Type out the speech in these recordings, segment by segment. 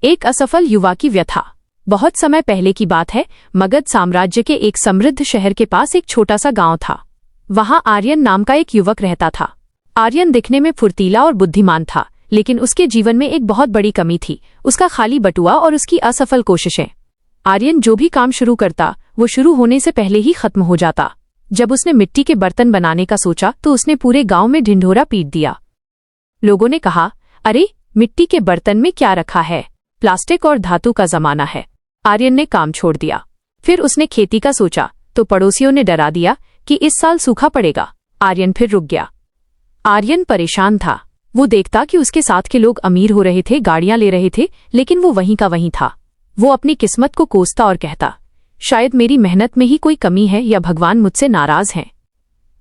एक असफल युवा की व्यथा। बहुत समय पहले की बात है। मगध साम्राज्य के एक समृद्ध शहर के पास एक छोटा सा गांव था। वहां आर्यन नाम का एक युवक रहता था। आर्यन दिखने में फुर्तीला और बुद्धिमान था, लेकिन उसके जीवन में एक बहुत बड़ी कमी थी, उसका खाली बटुआ और उसकी असफल कोशिशें। आर्यन जो भी काम शुरू करता वो शुरू होने से पहले ही खत्म हो जाता। जब उसने मिट्टी के बर्तन बनाने का सोचा तो उसने पूरे गांव में ढिंढोरा पीट दिया। लोगों ने कहा, अरे मिट्टी के बर्तन में क्या रखा है, प्लास्टिक और धातु का जमाना है। आर्यन ने काम छोड़ दिया। फिर उसने खेती का सोचा तो पड़ोसियों ने डरा दिया कि इस साल सूखा पड़ेगा। आर्यन फिर रुक गया। आर्यन परेशान था। वो देखता कि उसके साथ के लोग अमीर हो रहे थे, गाड़ियां ले रहे थे, लेकिन वो वहीं का वहीं था। वो अपनी किस्मत को कोसता और कहता, शायद मेरी मेहनत में ही कोई कमी है या भगवान मुझसे नाराज हैं।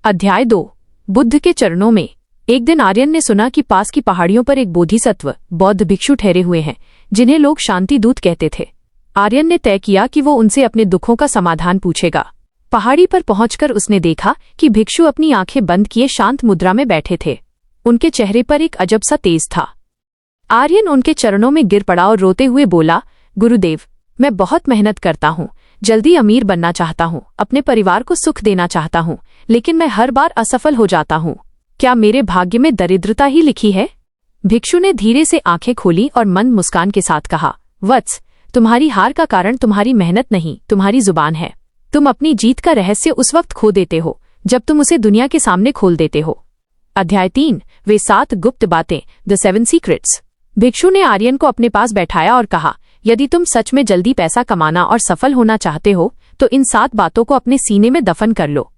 अध्याय 2। बुद्ध के चरणों में। एक दिन आर्यन ने सुना कि पास की पहाड़ियों पर एक बोधिसत्व बौद्ध भिक्षु ठहरे हुए हैं, जिन्हें लोग शांति दूत कहते थे। आर्यन ने तय किया कि वो उनसे अपने दुखों का समाधान पूछेगा। पहाड़ी पर पहुंचकर उसने देखा कि भिक्षु अपनी आंखें बंद किए शांत मुद्रा में बैठे थे। उनके चेहरे पर एक अजब सा तेज था। आर्यन उनके चरणों में गिर पड़ा और रोते हुए बोला, गुरुदेव, मैं बहुत मेहनत करता हूँ, जल्दी अमीर बनना चाहता हूँ, अपने परिवार को सुख देना चाहता हूँ, लेकिन मैं हर बार असफल हो जाता हूँ। क्या मेरे भाग्य में दरिद्रता ही लिखी है? भिक्षु ने धीरे से आंखें खोली और मंद मुस्कान के साथ कहा, वत्स, तुम्हारी हार का कारण तुम्हारी मेहनत नहीं, तुम्हारी जुबान है। तुम अपनी जीत का रहस्य उस वक्त खो देते हो जब तुम उसे दुनिया के सामने खोल देते हो। अध्याय 3। वे 7 गुप्त बातें, द 7 सीक्रेट्स। भिक्षु ने आर्यन को अपने पास बैठाया और कहा, यदि तुम सच में जल्दी पैसा कमाना और सफल होना चाहते हो तो इन 7 बातों को अपने सीने में दफन कर लो।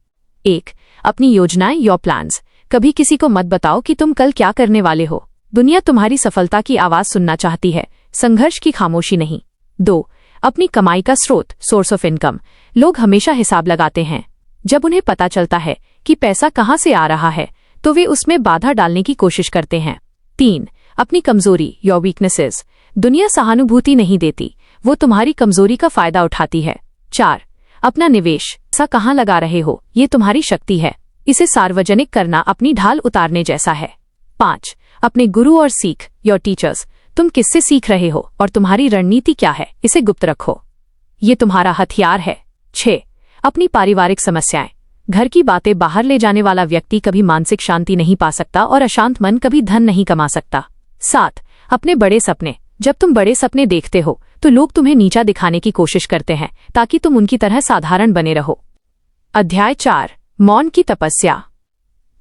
1. अपनी योजनाएं, योर प्लान्स। कभी किसी को मत बताओ कि तुम कल क्या करने वाले हो। दुनिया तुम्हारी सफलता की आवाज सुनना चाहती है, संघर्ष की खामोशी नहीं। 2. अपनी कमाई का स्रोत, सोर्स ऑफ इनकम। लोग हमेशा हिसाब लगाते हैं। जब उन्हें पता चलता है कि पैसा कहाँ से आ रहा है तो वे उसमें बाधा डालने की कोशिश करते हैं। 3. अपनी कमजोरी, योर वीकनेसेस। दुनिया सहानुभूति नहीं देती, वो तुम्हारी कमजोरी का फायदा उठाती है। 4. अपना निवेश, पैसा कहाँ लगा रहे हो, ये तुम्हारी शक्ति है, इसे सार्वजनिक करना अपनी ढाल उतारने जैसा है। 5. अपने गुरु और सीख, योर टीचर्स। तुम किससे सीख रहे हो और तुम्हारी रणनीति क्या है, इसे गुप्त रखो, ये तुम्हारा हथियार है। 6. अपनी पारिवारिक समस्याएं। घर की बातें बाहर ले जाने वाला व्यक्ति कभी मानसिक शांति नहीं पा सकता और अशांत मन कभी धन नहीं कमा सकता। 7. अपने बड़े सपने। जब तुम बड़े सपने देखते हो तो लोग तुम्हें नीचा दिखाने की कोशिश करते हैं ताकि तुम उनकी तरह साधारण बने रहो। अध्याय 4। मौन की तपस्या।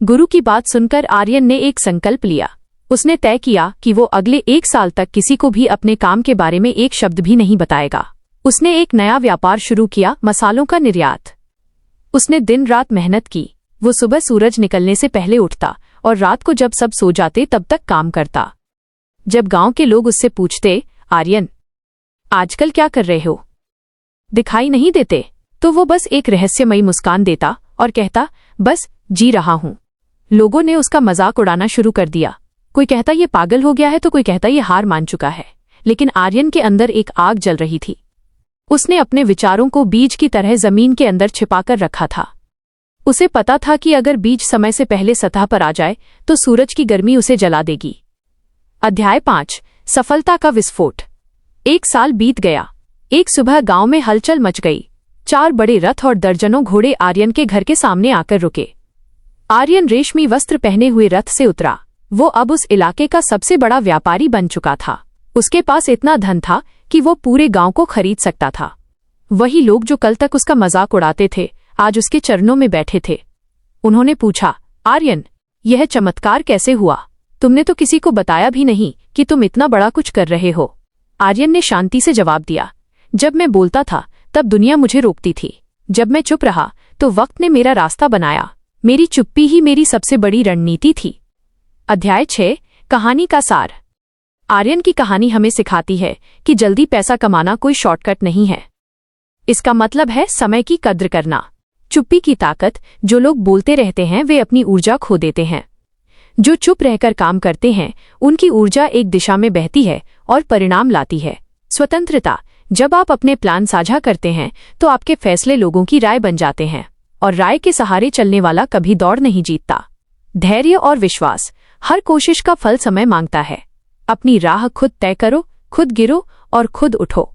गुरु की बात सुनकर आर्यन ने एक संकल्प लिया। उसने तय किया कि वो अगले 1 साल तक किसी को भी अपने काम के बारे में एक शब्द भी नहीं बताएगा। उसने एक नया व्यापार शुरू किया, मसालों का निर्यात। उसने दिन रात मेहनत की। वो सुबह सूरज निकलने से पहले उठता और रात को जब सब सो जाते तब तक काम करता। जब गांव के लोग उससे पूछते, आर्यन, आजकल क्या कर रहे हो, दिखाई नहीं देते, तो वो बस एक रहस्यमयी मुस्कान देता और कहता, बस जी रहा हूं। लोगों ने उसका मजाक उड़ाना शुरू कर दिया। कोई कहता ये पागल हो गया है तो कोई कहता ये हार मान चुका है, लेकिन आर्यन के अंदर एक आग जल रही थी। उसने अपने विचारों को बीज की तरह जमीन के अंदर छिपाकर रखा था। उसे पता था कि अगर बीज समय से पहले सतह पर आ जाए तो सूरज की गर्मी उसे जला देगी। अध्याय 5। सफलता का विस्फोट। 1 साल बीत गया। एक सुबह गांव में हलचल मच गई। 4 बड़े रथ और दर्जनों घोड़े आर्यन के घर के सामने आकर रुके। आर्यन रेशमी वस्त्र पहने हुए रथ से उतरा। वो अब उस इलाके का सबसे बड़ा व्यापारी बन चुका था। उसके पास इतना धन था कि वो पूरे गांव को खरीद सकता था। वही लोग जो कल तक उसका मजाक उड़ाते थे आज उसके चरणों में बैठे थे। उन्होंने पूछा, आर्यन, यह चमत्कार कैसे हुआ? तुमने तो किसी को बताया भी नहीं कि तुम इतना बड़ा कुछ कर रहे हो। आर्यन ने शांति से जवाब दिया, जब मैं बोलता था तब दुनिया मुझे रोकती थी, जब मैं चुप रहा तो वक्त ने मेरा रास्ता बनाया। मेरी चुप्पी ही मेरी सबसे बड़ी रणनीति थी। अध्याय 6। कहानी का सार। आर्यन की कहानी हमें सिखाती है कि जल्दी पैसा कमाना कोई शॉर्टकट नहीं है। इसका मतलब है समय की कद्र करना। चुप्पी की ताकत। जो लोग बोलते रहते हैं वे अपनी ऊर्जा खो देते हैं। जो चुप रहकर काम करते हैं उनकी ऊर्जा एक दिशा में बहती है और परिणाम लाती है। स्वतंत्रता। जब आप अपने प्लान साझा करते हैं तो आपके फैसले लोगों की राय बन जाते हैं और राय के सहारे चलने वाला कभी दौड़ नहीं जीतता। धैर्य और विश्वास। हर कोशिश का फल समय मांगता है। अपनी राह खुद तय करो, खुद गिरो और खुद उठो।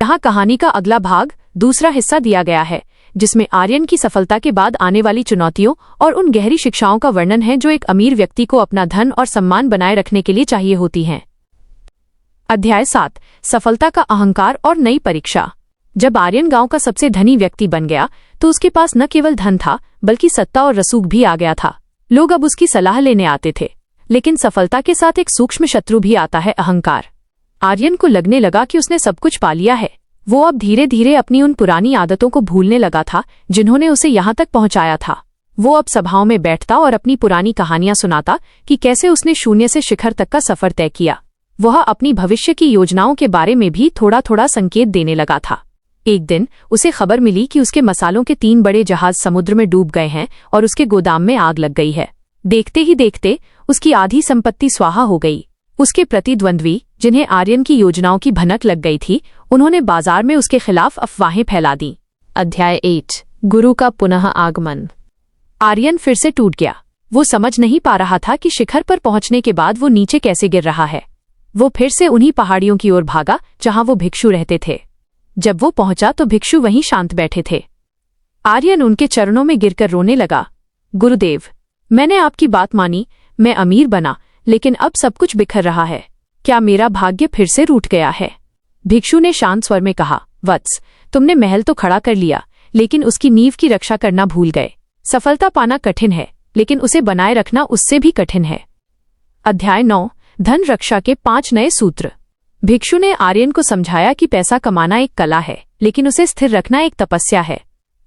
यहाँ कहानी का अगला भाग, दूसरा हिस्सा दिया गया है, जिसमें आर्यन की सफलता के बाद आने वाली चुनौतियों और उन गहरी शिक्षाओं का वर्णन है जो एक अमीर व्यक्ति को अपना धन और सम्मान बनाए रखने के लिए चाहिए होती हैं। अध्याय 7, सफलता का अहंकार और नई परीक्षा। जब आर्यन गांव का सबसे धनी व्यक्ति बन गया तो उसके पास न केवल धन था बल्कि सत्ता और रसूख भी आ गया था। लोग अब उसकी सलाह लेने आते थे, लेकिन सफलता के साथ एक सूक्ष्म शत्रु भी आता है, अहंकार। आर्यन को लगने लगा कि उसने सब कुछ पा लिया है। वो अब धीरे धीरे अपनी उन पुरानी आदतों को भूलने लगा था जिन्होंने उसे यहाँ तक पहुंचाया था। वो अब सभाओं में बैठता और अपनी पुरानी कहानियां सुनाता कि कैसे उसने शून्य से शिखर तक का सफर तय किया। वह अपनी भविष्य की योजनाओं के बारे में भी थोड़ा थोड़ा संकेत देने लगा था। एक दिन उसे खबर मिली कि उसके मसालों के 3 बड़े जहाज समुद्र में डूब गए हैं और उसके गोदाम में आग लग गई है। देखते ही देखते उसकी आधी संपत्ति स्वाहा हो गई। उसके प्रतिद्वंद्वी, जिन्हें आर्यन की योजनाओं की भनक लग गई थी, उन्होंने बाजार में उसके खिलाफ अफवाहें फैला दी। अध्याय 8, गुरु का पुनः आगमन। आर्यन फिर से टूट गया। वो समझ नहीं पा रहा था कि शिखर पर पहुंचने के बाद वो नीचे कैसे गिर रहा है। वो फिर से उन्हीं पहाड़ियों की ओर भागा जहां वो भिक्षु रहते थे। जब वो पहुंचा तो भिक्षु वहीं शांत बैठे थे। आर्यन उनके चरणों में गिरकर रोने लगा। गुरुदेव, मैंने आपकी बात मानी, मैं अमीर बना, लेकिन अब सब कुछ बिखर रहा है। क्या मेरा भाग्य फिर से रूठ गया है? भिक्षु ने शांत स्वर में कहा, वत्स, तुमने महल तो खड़ा कर लिया, लेकिन उसकी नींव की रक्षा करना भूल गए। सफलता पाना कठिन है, लेकिन उसे बनाए रखना उससे भी कठिन है। अध्याय 9, धन रक्षा के 5 नए सूत्र। भिक्षु ने आर्यन को समझाया कि पैसा कमाना एक कला है, लेकिन उसे स्थिर रखना एक तपस्या है।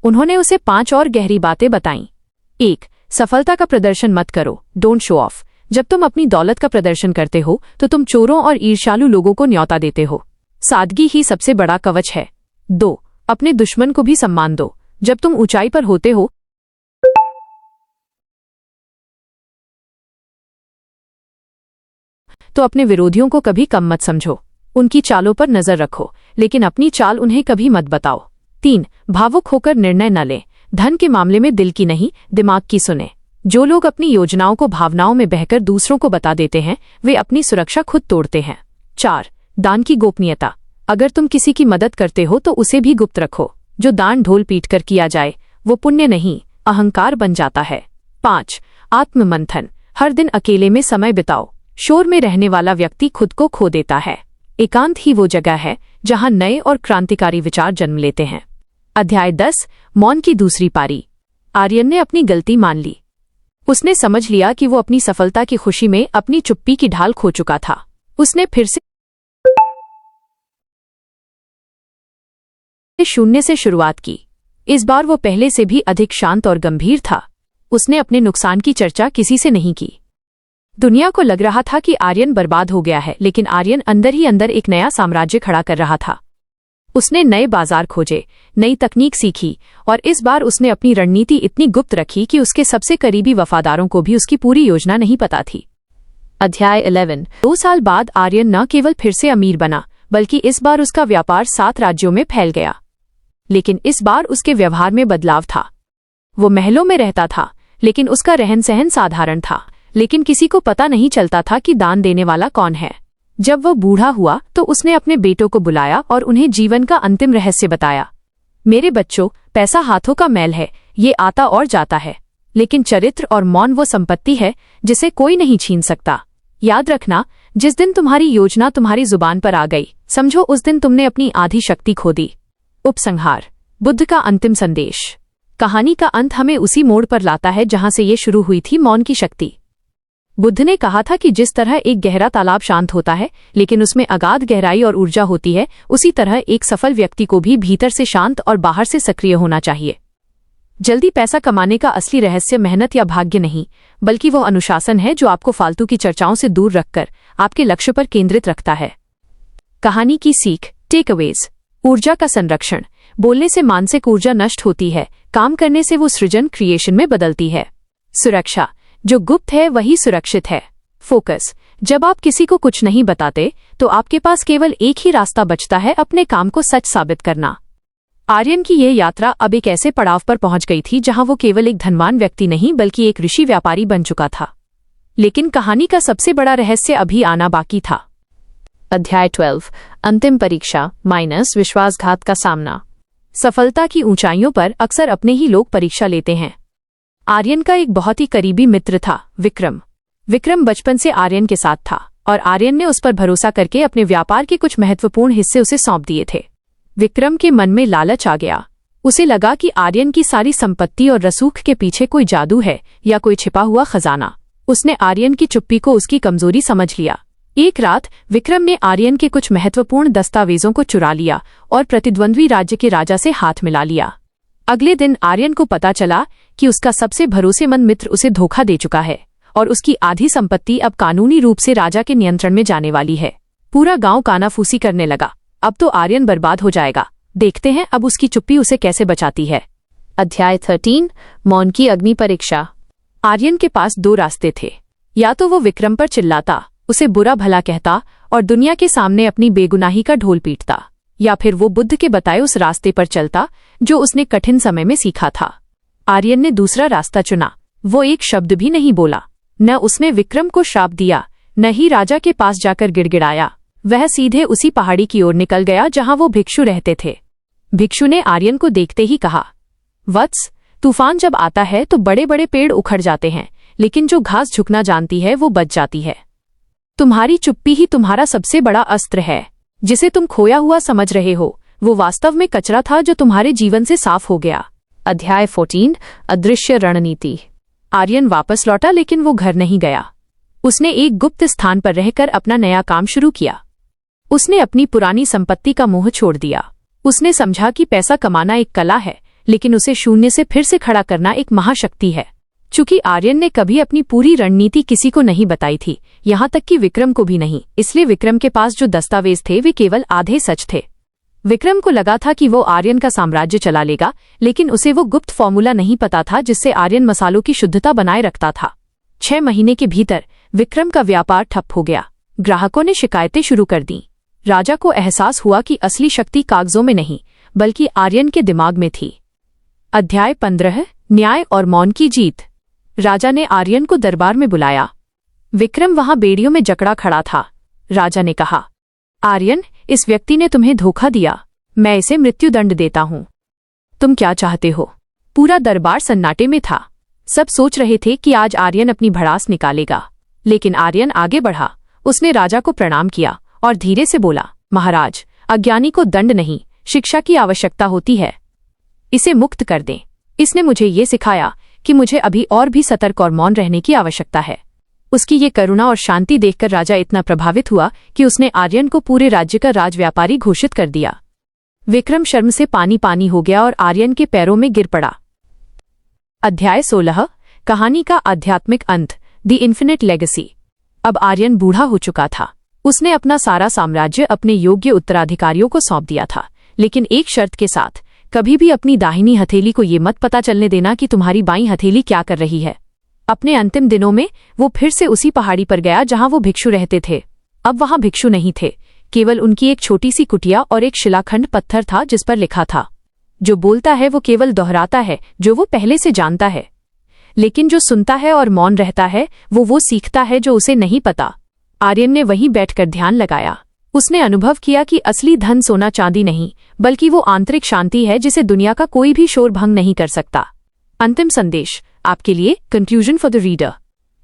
उन्होंने उसे 5 और गहरी बातें बताईं। 1, सफलता का प्रदर्शन मत करो, डोंट शो ऑफ। जब तुम अपनी दौलत का प्रदर्शन करते हो तो तुम चोरों और ईर्ष्यालु लोगों को न्योता देते हो। सादगी ही सबसे बड़ा कवच है। 2, अपने दुश्मन को भी सम्मान दो। जब तुम ऊंचाई पर होते हो तो अपने विरोधियों को कभी कम मत समझो। उनकी चालों पर नजर रखो, लेकिन अपनी चाल उन्हें कभी मत बताओ। 3, भावुक होकर निर्णय न लें। धन के मामले में दिल की नहीं, दिमाग की सुने। जो लोग अपनी योजनाओं को भावनाओं में बहकर दूसरों को बता देते हैं, वे अपनी सुरक्षा खुद तोड़ते हैं। 4, दान की गोपनीयता। अगर तुम किसी की मदद करते हो तो उसे भी गुप्त रखो। जो दान ढोल पीट कर किया जाए वो पुण्य नहीं, अहंकार बन जाता है। 5, आत्ममंथन। हर दिन अकेले में समय बिताओ। शोर में रहने वाला व्यक्ति खुद को खो देता है। एकांत ही वो जगह है जहां नए और क्रांतिकारी विचार जन्म लेते हैं। अध्याय 10, मौन की दूसरी पारी। आर्यन ने अपनी गलती मान ली। उसने समझ लिया कि वो अपनी सफलता की खुशी में अपनी चुप्पी की ढाल खो चुका था। उसने फिर से शून्य से शुरुआत की। इस बार वो पहले से भी अधिक शांत और गंभीर था। उसने अपने नुकसान की चर्चा किसी से नहीं की। दुनिया को लग रहा था कि आर्यन बर्बाद हो गया है, लेकिन आर्यन अंदर ही अंदर एक नया साम्राज्य खड़ा कर रहा था। उसने नए बाजार खोजे, नई तकनीक सीखी, और इस बार उसने अपनी रणनीति इतनी गुप्त रखी कि उसके सबसे करीबी वफादारों को भी उसकी पूरी योजना नहीं पता थी। अध्याय 11, 2 साल बाद आर्यन न केवल फिर से अमीर बना, बल्कि इस बार उसका व्यापार 7 राज्यों में फैल गया। लेकिन इस बार उसके व्यवहार में बदलाव था। वो महलों में रहता था, लेकिन उसका रहन सहन साधारण था। लेकिन किसी को पता नहीं चलता था कि दान देने वाला कौन है। जब वह बूढ़ा हुआ तो उसने अपने बेटों को बुलाया और उन्हें जीवन का अंतिम रहस्य बताया। मेरे बच्चों, पैसा हाथों का मैल है, ये आता और जाता है, लेकिन चरित्र और मौन वो संपत्ति है जिसे कोई नहीं छीन सकता। याद रखना, जिस दिन तुम्हारी योजना तुम्हारी जुबान पर आ गई, समझो उस दिन तुमने अपनी आधी शक्ति खो दी। उपसंहार, बुद्ध का अंतिम संदेश। कहानी का अंत हमें उसी मोड़ पर लाता है जहां से ये शुरू हुई थी, मौन की शक्ति। बुद्ध ने कहा था कि जिस तरह एक गहरा तालाब शांत होता है लेकिन उसमें अगाध गहराई और ऊर्जा होती है, उसी तरह एक सफल व्यक्ति को भी भीतर से शांत और बाहर से सक्रिय होना चाहिए। जल्दी पैसा कमाने का असली रहस्य मेहनत या भाग्य नहीं, बल्कि वो अनुशासन है जो आपको फालतू की चर्चाओं से दूर रखकर आपके लक्ष्य पर केंद्रित रखता है। कहानी की सीख, टेकअवेज। ऊर्जा का संरक्षण। बोलने से मानसिक ऊर्जा नष्ट होती है, काम करने से वो सृजन क्रिएशन में बदलती है। सुरक्षा, जो गुप्त है वही सुरक्षित है। फोकस, जब आप किसी को कुछ नहीं बताते तो आपके पास केवल एक ही रास्ता बचता है, अपने काम को सच साबित करना। आर्यन की यह यात्रा अब एक ऐसे पड़ाव पर पहुंच गई थी जहां वो केवल एक धनवान व्यक्ति नहीं बल्कि एक ऋषि व्यापारी बन चुका था। लेकिन कहानी का सबसे बड़ा रहस्य अभी आना बाकी था। अध्याय 12 अंतिम परीक्षा माइनस विश्वासघात का सामना। सफलता की ऊंचाइयों पर अक्सर अपने ही लोग परीक्षा लेते हैं। आर्यन का एक बहुत ही करीबी मित्र था विक्रम। विक्रम बचपन से आर्यन के साथ था और आर्यन ने उस पर भरोसा करके अपने व्यापार के कुछ महत्वपूर्ण हिस्से उसे सौंप दिए थे। विक्रम के मन में लालच आ गया। उसे लगा कि आर्यन की सारी संपत्ति और रसूख के पीछे कोई जादू है या कोई छिपा हुआ खजाना। उसने आर्यन की चुप्पी को उसकी कमजोरी समझ लिया। एक रात विक्रम ने आर्यन के कुछ महत्वपूर्ण दस्तावेजों को चुरा लिया और प्रतिद्वंद्वी राज्य के राजा से हाथ मिला लिया। अगले दिन आर्यन को पता चला कि उसका सबसे भरोसेमंद मित्र उसे धोखा दे चुका है और उसकी आधी संपत्ति अब कानूनी रूप से राजा के नियंत्रण में जाने वाली है। पूरा गांव कानाफूसी करने लगा। अब तो आर्यन बर्बाद हो जाएगा। देखते हैं अब उसकी चुप्पी उसे कैसे बचाती है। अध्याय 13 मौन की अग्नि परीक्षा। आर्यन के पास दो रास्ते थे। या तो वो विक्रम पर चिल्लाता, उसे बुरा भला कहता और दुनिया के सामने अपनी बेगुनाही का ढोल पीटता, या फिर वो बुद्ध के बताए उस रास्ते पर चलता जो उसने कठिन समय में सीखा था। आर्यन ने दूसरा रास्ता चुना। वो एक शब्द भी नहीं बोला। न उसने विक्रम को श्राप दिया, न ही राजा के पास जाकर गिड़गिड़ाया। वह सीधे उसी पहाड़ी की ओर निकल गया जहां वो भिक्षु रहते थे। भिक्षु ने आर्यन को देखते ही कहा, वत्स, तूफान जब आता है तो बड़े बड़े पेड़ उखड़ जाते हैं, लेकिन जो घास झुकना जानती है वो बच जाती है। तुम्हारी चुप्पी ही तुम्हारा सबसे बड़ा अस्त्र है। जिसे तुम खोया हुआ समझ रहे हो वो वास्तव में कचरा था जो तुम्हारे जीवन से साफ हो गया। अध्याय 14 अदृश्य रणनीति। आर्यन वापस लौटा लेकिन वो घर नहीं गया। उसने एक गुप्त स्थान पर रहकर अपना नया काम शुरू किया। उसने अपनी पुरानी संपत्ति का मोह छोड़ दिया। उसने समझा कि पैसा कमाना एक कला है, लेकिन उसे शून्य से फिर से खड़ा करना एक महाशक्ति है। चूंकि आर्यन ने कभी अपनी पूरी रणनीति किसी को नहीं बताई थी, यहाँ तक कि विक्रम को भी नहीं, इसलिए विक्रम के पास जो दस्तावेज थे वे केवल आधे सच थे। विक्रम को लगा था कि वो आर्यन का साम्राज्य चला लेगा, लेकिन उसे वो गुप्त फॉर्मूला नहीं पता था जिससे आर्यन मसालों की शुद्धता बनाए रखता था। 6 महीने के भीतर विक्रम का व्यापार ठप हो गया। ग्राहकों ने शिकायतें शुरू कर दी। राजा को एहसास हुआ कि असली शक्ति कागजों में नहीं बल्कि आर्यन के दिमाग में थी। अध्याय 15 न्याय और मौन की जीत। राजा ने आर्यन को दरबार में बुलाया। विक्रम वहां बेड़ियों में जकड़ा खड़ा था। राजा ने कहा, आर्यन, इस व्यक्ति ने तुम्हें धोखा दिया। मैं इसे मृत्युदंड देता हूं। तुम क्या चाहते हो? पूरा दरबार सन्नाटे में था। सब सोच रहे थे कि आज आर्यन अपनी भड़ास निकालेगा, लेकिन आर्यन आगे बढ़ा। उसने राजा को प्रणाम किया और धीरे से बोला, महाराज, अज्ञानी को दंड नहीं, शिक्षा की आवश्यकता होती है। इसे मुक्त कर दें। इसने मुझे ये सिखाया कि मुझे अभी और भी सतर्क और मौन रहने की आवश्यकता है। उसकी ये करुणा और शांति देखकर राजा इतना प्रभावित हुआ कि उसने आर्यन को पूरे राज्य का राजव्यापारी घोषित कर दिया। विक्रम शर्म से पानी पानी हो गया और आर्यन के पैरों में गिर पड़ा। अध्याय 16 कहानी का आध्यात्मिक अंत, द इन्फिनिट लेगेसी। अब आर्यन बूढ़ा हो चुका था। उसने अपना सारा साम्राज्य अपने योग्य उत्तराधिकारियों को सौंप दिया था, लेकिन एक शर्त के साथ, कभी भी अपनी दाहिनी हथेली को ये मत पता चलने देना कि तुम्हारी बाईं हथेली क्या कर रही है। अपने अंतिम दिनों में वो फिर से उसी पहाड़ी पर गया जहां वो भिक्षु रहते थे। अब वहां भिक्षु नहीं थे, केवल उनकी एक छोटी सी कुटिया और एक शिलाखंड पत्थर था जिस पर लिखा था, जो बोलता है वो केवल दोहराता है जो वो पहले से जानता है, लेकिन जो सुनता है और मौन रहता है वो सीखता है जो उसे नहीं पता। आर्यन ने वहीं बैठकर ध्यान लगाया। उसने अनुभव किया कि असली धन सोना चांदी नहीं बल्कि वो आंतरिक शांति है जिसे दुनिया का कोई भी शोर भंग नहीं कर सकता। अंतिम संदेश आपके लिए, कंक्लूजन फॉर द रीडर।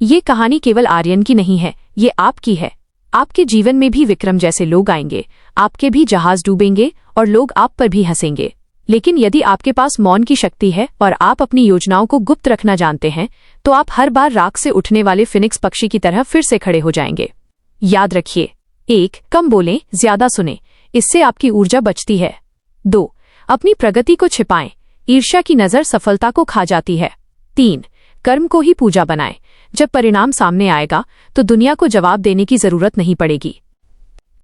ये कहानी केवल आर्यन की नहीं है, ये आपकी है। आपके जीवन में भी विक्रम जैसे लोग आएंगे, आपके भी जहाज डूबेंगे और लोग आप पर भी हंसेंगे। लेकिन यदि आपके पास मौन की शक्ति है और आप अपनी योजनाओं को गुप्त रखना जानते हैं, तो आप हर बार राख से उठने वाले फिनिक्स पक्षी की तरह फिर से खड़े हो जाएंगे। याद रखिए, 1 कम बोलें, ज्यादा सुने, इससे आपकी ऊर्जा बचती है। 2 अपनी प्रगति को छिपाएं, ईर्ष्या की नजर सफलता को खा जाती है। 3 कर्म को ही पूजा बनाएं, जब परिणाम सामने आएगा तो दुनिया को जवाब देने की जरूरत नहीं पड़ेगी।